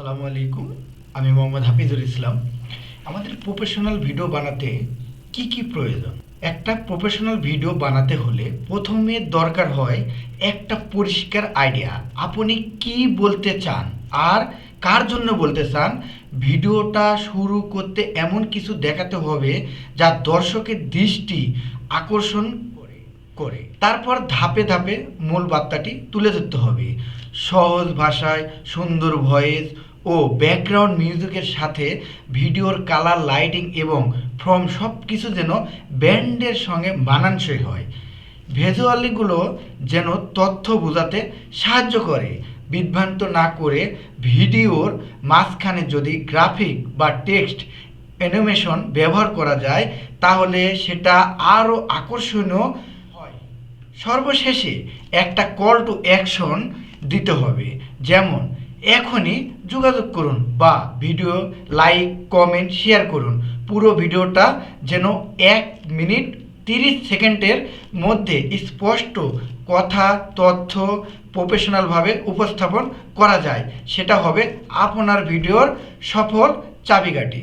আসসালামু আলাইকুম। আমি মোহাম্মদ হাফিজুল ইসলাম। আমাদের প্রফেশনাল ভিডিও বানাতে কি কি প্রয়োজন? একটা প্রফেশনাল ভিডিও বানাতে হলে প্রথমে দরকার হয় একটা পরিষ্কার আইডিয়া। আপনি কি বলতে চান আর কার জন্য বলতে চান? ভিডিওটা শুরু করতে এমন কিছু দেখাতে হবে যা দর্শকের দৃষ্টি আকর্ষণ করে। তারপর ধাপে ধাপে মূল বার্তাটি তুলে ধরতে হবে সহজ ভাষায়, সুন্দর ভয়েস ও ব্যাকগ্রাউন্ড মিউজিকের সাথে। ভিডিওর কালার, লাইটিং এবং ফর্ম সব কিছু যেন ব্যান্ডের সঙ্গে মানানসই হয়। ভিজুয়ালিগুলো যেন তথ্য বোঝাতে সাহায্য করে, বিভ্রান্ত না করে। ভিডিওর মাঝখানে যদি গ্রাফিক বা টেক্সট অ্যানিমেশন ব্যবহার করা যায় তাহলে সেটা আরও আকর্ষণীয় হয়। সর্বশেষে একটা কল টু অ্যাকশন দিতে হবে, যেমন এখনই যোগাযোগ করুন বা ভিডিও লাইক, কমেন্ট, শেয়ার করুন। পুরো ভিডিওটা যেন 1 মিনিট 30 সেকেন্ডের মধ্যে স্পষ্ট কথা, তথ্য প্রফেশনালভাবে উপস্থাপন করা যায়। সেটা হবে আপনার ভিডিওর সফল চাবিকাঠি।